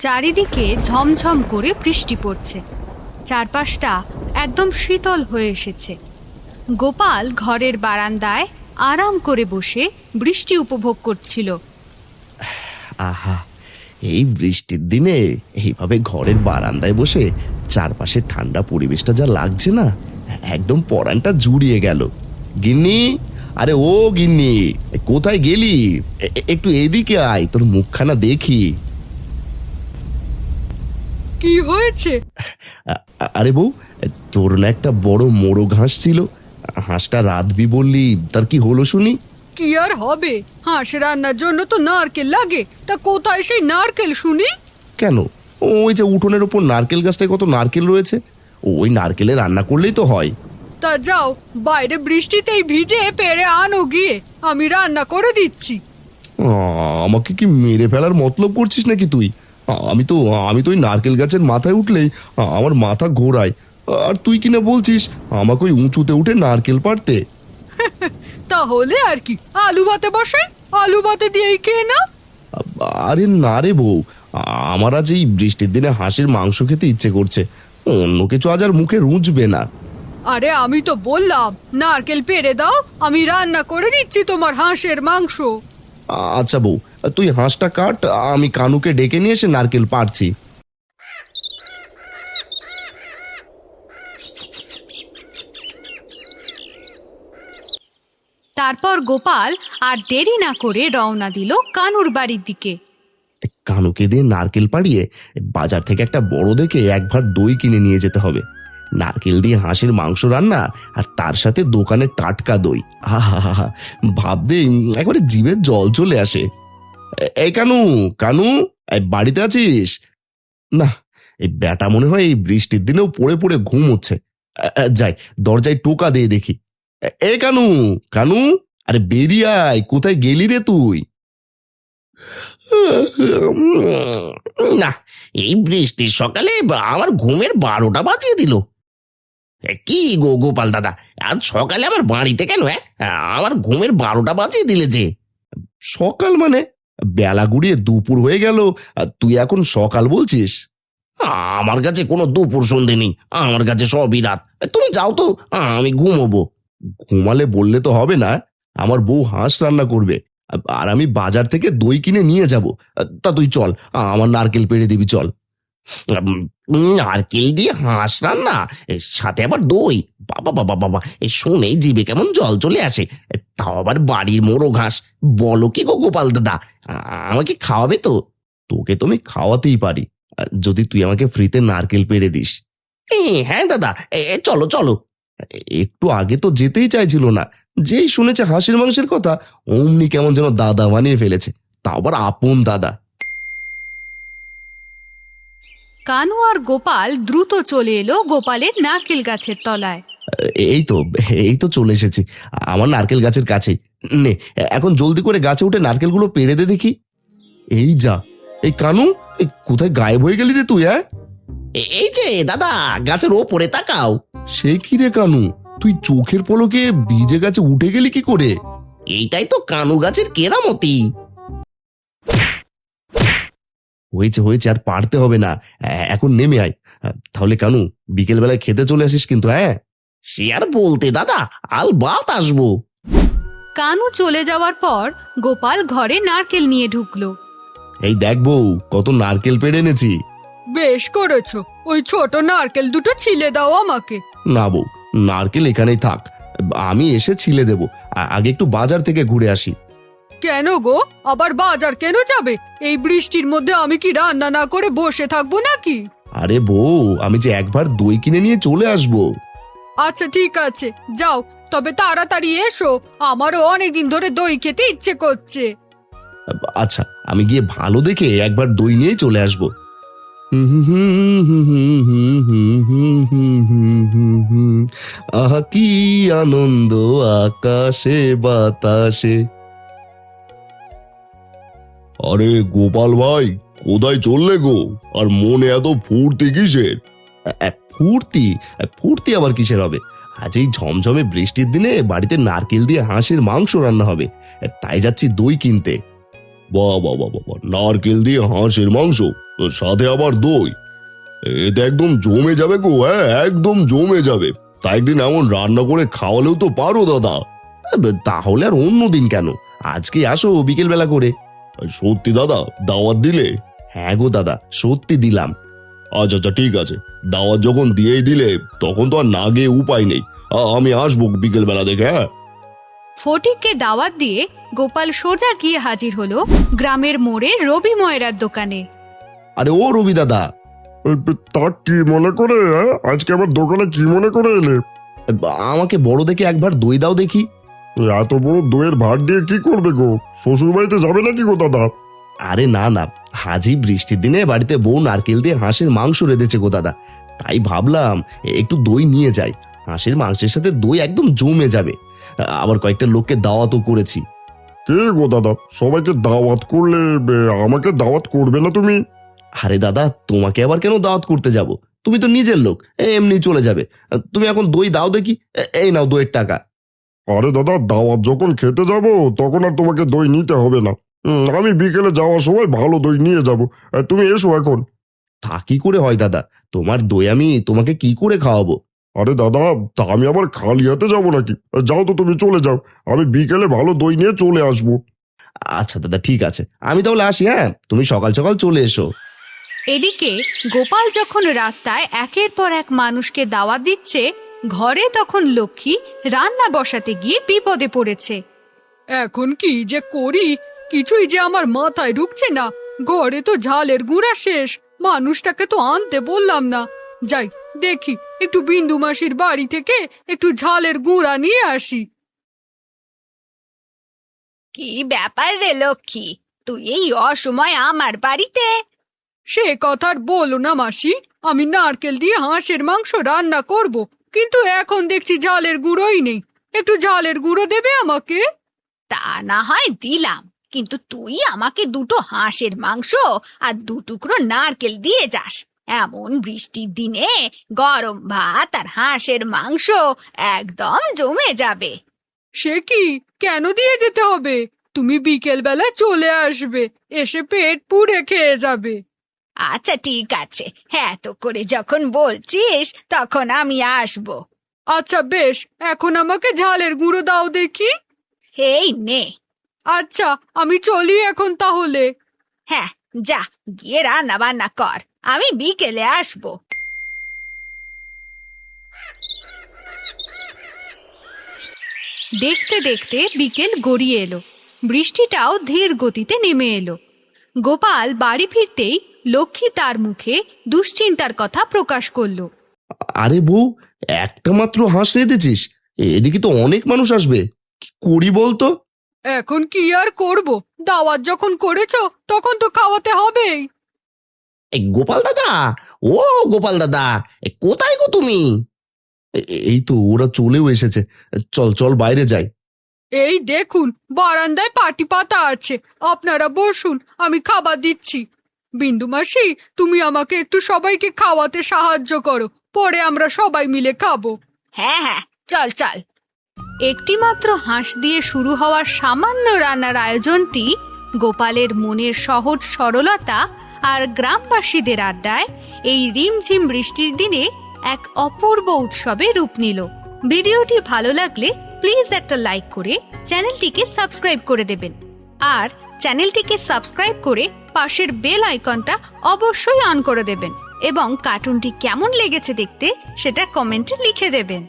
চারিদিকে ঝমঝম করে বৃষ্টি পড়ছে। চারপাশটা একদম শীতল হয়ে এসেছে। গোপাল ঘরের বারান্দায় আরাম করে বসে বৃষ্টি উপভোগ করছিল। আহা, এই বৃষ্টির দিনে এইভাবে ঘরের বারান্দায় বসে চারপাশে ঠান্ডা পরিবেশটা যা লাগছে না, একদম পরানটা জুড়িয়ে গেল। গিন্নি, আরে ও গিন্নি, কোথায় গেলি? একটু এদিকে আয়, তোর মুখখানা দেখি। কি হয়েছে? আরে বউ, তোর না একটা বড় মোরগ হাঁস ছিল, হাঁসটা রাঁধবি বললি, তার কি হলো শুনি? কি আর হবে, হাঁস রান্নার জন্য তো নারকেল লাগে, তা কোথায় সেই নারকেল শুনি? কেন, ওই যে উঠোনের ওপর নারকেল গাছটায় কত নারকেল রয়েছে, ওই নারকেলে রান্না করলেই তো হয়। তা যাও, বাইরে বৃষ্টিতেই ভিজে পেড়ে আনো গিয়ে, আমি রান্না করে দিচ্ছি। আমাকে কি মেরে ফেলার মতলব করছিস নাকি তুই? আমি তো ওই নারকেল গাছের মাথায় উঠলেই আমার মাথা ঘোরায়, আর তুই কিনা বলছিস আমাকে ওই উঁচুতে উঠে নারকেল পাড়তে। তাহলে আর কি, আলু ভাতে বসে আলু ভাতে দিয়েই খেয়ে না। আরে না রে বউ, আমার আজ এই বৃষ্টির দিনে হাঁসের মাংস খেতে ইচ্ছে করছে, অন্য কিছু আজ আর মুখে রুচবে না। আরে আমি তো বললাম নারকেল পেড়ে দাও, আমি রান্না করে দিচ্ছি তোমার হাঁসের মাংস। আচ্ছা বউ, তুই হাঁসটা কাট, আমি কানুকে ডেকে নিয়ে এসে নারকেল পাড়ছি। তারপর গোপাল আর দেরি না করে রওনা দিল কানুর বাড়ির দিকে। কানুকে দিয়ে নারকেল পাড়িয়ে বাজার থেকে একটা বড় দেখে এক ভাঁড় দই কিনে নিয়ে যেতে হবে। নারকেল দিয়ে হাঁসের মাংস রান্না, আর তার সাথে দোকানের টাটকা দই, আহা, ভাবতে একবারে জিভে জল চলে আসে। এই কানু, কানু, এই বাড়িতে আছিস? না, এই ব্যাটা মনে হয় এই বৃষ্টির দিনেও পড়ে পড়ে ঘুম হচ্ছে। যাই দরজায় টোকা দিয়ে দেখি। এ কানু, কানু, আরে বেরিয়ে আয়, কোথায় গেলি রে তুই? না, এই বৃষ্টির সকালে আমার ঘুমের 12টা বাজিয়ে দিল। কি গো গোপাল দাদা, আজ সকালে আমার বাড়িতে কেন? আমার ঘুমের 12টা বাজিয়ে দিলে যে। সকাল মানে? বেলা গুড়িয়ে দুপুর হয়ে গেল, আর তুই এখন সকাল বলছিস? আমার কাছে কোনো দুপুর সন্ধে নেই, আমার কাছে সবই রাত। তুমি যাও তো, আমি ঘুমোবো। ঘুমালে বললে তো হবে না, আমার বউ হাঁস রান্না করবে, আর আমি বাজার থেকে দই কিনে নিয়ে যাব। তা তুই চল, আমার নারকেল পেড়ে দিবি, চল। নারকেল দিয়ে হাঁস রান্না, সাথে আবার দই, বাবা বাবা বাবা, শুনেই জিভে কেমন জল চলে আসে। তাও আবার বাড়ির মোরগ হাঁস, বলো কি গো গোপাল দাদা, আমাকে খাওয়াবে তো? তোকে তো আমি খাওয়াতেই পারি, যদি তুই আমাকে ফ্রিতে নারকেল পেড়ে দিস। হ্যাঁ দাদা, চলো চলো। একটু আগে তো যেতেই চাইছিল না, যেই শুনেছে হাঁসের মাংসের কথা অমনি কেমন যেন দাদা বানিয়ে ফেলেছে, তা আবার আপন দাদা। কানু আর গোপাল দ্রুত চলে এলো গোপালের নারকেল গাছের তলায়। এই তো, এই তো চলে এসেছি আমার নারকেল গাছের কাছে। নে, এখন জলদি করে গাছে উঠে নারকেলগুলো পেড়ে দে দেখি। এই যা, এই কানু, এই কোথায় গায়েব হয়ে গেলি রে তুই? এই যে দাদা, গাছের ওপরে তাকাও। সে কি রে কানু, তুই চোখের পলকে ভিজে গাছে উঠে গেলি কি করে? এইটাই তো কানু গাছের কেরামতি। হয়েছে হয়েছে, আর পারতে হবে না, এখন নেমে আয়। তাহলে কানু, বিকেল বেলায় খেতে চলে আসিস কিন্তু। হ্যাঁ, সে আর বলতে দাদা, আলবাত আসবো। কানু চলে যাওয়ার পর গোপাল ঘরে নারকেল নিয়ে ঢুকলো। এই দেখ বউ, কত নারকেল পেড়ে এনেছি। বেশ করেছো, ওই ছোট নারকেল দুটো ছিলে দাও আমাকে। না বউ, নারকেল এখানেই থাক, আমি এসে ছিলে দেব। আগে একটু বাজার থেকে ঘুরে আসি। কেন গো, আবার বাজার কেন যাবে? এই বৃষ্টির মধ্যে আমি কি রান্না না করে বসে থাকবো নাকি? আরে বউ, আমি যে একবার দই কিনে নিয়ে চলে আসবো। আচ্ছা ঠিক আছে, যাও, তবে তাড়াতাড়ি এসো, আমারও অনেকদিন ধরে দই খেতে ইচ্ছে করছে। আচ্ছা, আমি গিয়ে ভালো দেখে একবার দই নিয়ে চলে আসবো। আহা কি আনন্দ আকাশে বাতাসে। আরে গোপাল ভাই, কোথায় চললে গো? আর মনে এত ফুর্তি কিসের? ফুর্তি? ফুর্তি আবার কিসের হবে? আজ এই ঝমঝমে বৃষ্টির দিনে বাড়িতে নারকেল দিয়ে হাঁসের মাংস রান্না হবে, তাই যাচ্ছি দই কিনতে। বাহ বাহ বাহ বাহ, নারকেল দিয়ে হাঁসের মাংস, সাথে আবার দই। এটা একদম জমে যাবে গো, হ্যাঁ একদম জমে যাবে। তা একদিন এমন রান্না করে খাওয়ালেও তো পারো দাদা। তাহলে আর অন্য দিন কেন, আজকে আসো বিকেল বেলা করে। সত্যি দাদা, দাওয়াত দিলে? হ্যাঁ গো দাদা, সত্যি দিলাম। আচ্ছা আচ্ছা ঠিক আছে, দাওয়াত যখন দিয়েই দিলে তখন তো আর না গিয়ে উপায় নেই। আমি আসবো বিকেল বেলা দেখে, হ্যাঁ। ফটিককে দাওয়াত দিয়ে গোপাল সোজা গিয়ে হাজির হলো গ্রামের মোড়ে রবি ময়রার দোকানে। আরে ও রবি দাদা, তা কি মনে করে? আজকে আমার দোকানে কি মনে করে এলে? আমাকে বড় দেখে একবার দই দাও দেখি। এত বড় দইয়ের ভার দিয়ে কি করবে গো? শ্বশুর বাড়িতে যাবে নাকি গো দাদা? আরে না না, হাজি বৃষ্টির দিনে বাড়িতে বউ নারকেল দিয়ে হাঁসের মাংস রেঁধেছে গো দাদা, তাই ভাবলাম একটু দই নিয়ে যাই। হাঁসের মাংসের সাথে দই একদম জমে যাবে। আবার কয়েকটা লোককে দাওয়াতও করেছি। কে গো দাদা, সবাইকে দাওয়াত করলে আমাকে দাওয়াত করবে না তুমি? আরে দাদা, তোমাকে আবার কেন দাওয়াত করতে যাব? তুমি তো নিজের লোক, এমনি চলে যাবে। তুমি এখন দই দাও দেখি, এই নাও দইয়ের টাকা। আরে দাদা, দাওয়াত যখন খেতে যাব তখন আর তোমাকে দই নিতে হবে না। আমি বিকেলে যাওয়ার সময় ভালো দই নিয়ে যাব। তুমি এসো এখন। তা কি করে হয় দাদা, তোমার দই আমি তোমাকে কি করে খাওয়াবো? আরে দাদা, তা আমি আবার খালি হাতে যাবো নাকি? যাও তো, তুমি চলে যাও, আমি বিকেলে ভালো দই নিয়ে চলে আসবো। আচ্ছা দাদা ঠিক আছে, আমি তাহলে আসি, হ্যাঁ তুমি সকাল সকাল চলে এসো। এদিকে গোপাল যখন রাস্তায় একের পর এক মানুষকে দাওয়াত দিচ্ছে, ঘরে তখন লক্ষ্মী রান্না বসাতে গিয়ে বিপদে পড়েছে। এখন কি যে করি, কিছুই যে আমার মাথায় ঢুকছে না। ঘরে তো ঝালের গুঁড়া শেষ, মানুষটাকে তো আনতে বললাম না। যাই দেখি, একটু বিন্দু মাসির বাড়ি থেকে একটু ঝালের গুঁড়া নিয়ে আসি। কি ব্যাপার রে লক্ষ্মী, তুই এই অসময় আমার বাড়িতে? সে কথার বলো না মাসি, আমি নারকেল দিয়ে হাঁসের মাংস রান্না করব, কিন্তু এখন দেখছি ঝালের গুঁড়োই নেই। একটু ঝালের গুঁড়ো দেবে আমাকে? তা না হয় দিলাম, কিন্তু তুই আমাকে দুটো হাঁসের মাংস আর দু টুকরো নারকেল দিয়ে যাস। এমন বৃষ্টির দিনে গরম ভাত আর হাঁসের মাংস একদম জমে যাবে। সে কি, কেন দিয়ে যেতে হবে? তুমি বিকেল বেলা চলে আসবে, এসে পেট পুড়ে খেয়ে যাবে। আচ্ছা ঠিক আছে, এত করে যখন বলছিস তখন আমি আসবো। আচ্ছা বেশ, এখন আমাকে ঝালের গুঁড়ো দাও দেখি। এই নে। আচ্ছা আমি চলি এখন তাহলে। হ্যাঁ, যা গিয়ে রান্না বান্না কর, আমি বিকেলে আসবো। দেখতে দেখতে বিকেল গড়িয়ে এলো, বৃষ্টিটাও ধীর গতিতে নেমে এলো। গোপাল বাড়ি ফিরতেই লক্ষ্মী তার মুখে দুশ্চিন্তার কথা প্রকাশ করলো। আরে বউ, একটা মাত্র হাঁস রেঁধেছিস? এদিকে তো অনেক মানুষ আসবে, কি করি বলতো? এখন কি আর করব, দাওয়াত যখন করেছো তখন তো খাওয়াতে হবেই। এই গোপাল দাদা, ও গোপাল দাদা, কোথায় গো তুমি? এই তো ওরা চলেও এসেছে, চল চল বাইরে যাই। এই দেখুন, বারান্দায় পাটি পাতা আছে, আপনারা বসুন, আমি খাবার দিচ্ছি। বিন্দু মাসি, তুমি আমাকে একটু সবাইকে খাওয়াতে সাহায্য করো, পরে আমরা সবাই মিলে খাবো। হ্যাঁ হ্যাঁ, চল চল। একটিমাত্র হাঁস দিয়ে শুরু হওয়ার সামান্য রান্নার আয়োজনটি গোপালের মনের সহজ সরলতা আর গ্রামবাসীদের আড্ডায় এই রিমঝিম বৃষ্টির দিনে এক অপূর্ব উৎসবে রূপ নিল। ভিডিওটি ভালো লাগলে প্লিজ একটা লাইক করে চ্যানেলটিকে সাবস্ক্রাইব করে দেবেন, আর চ্যানেলটিকে সাবস্ক্রাইব করে পাশের বেল আইকনটা অবশ্যই অন করে দেবেন, এবং কার্টুনটি কেমন লেগেছে দেখতে সেটা কমেন্টে লিখে দেবেন।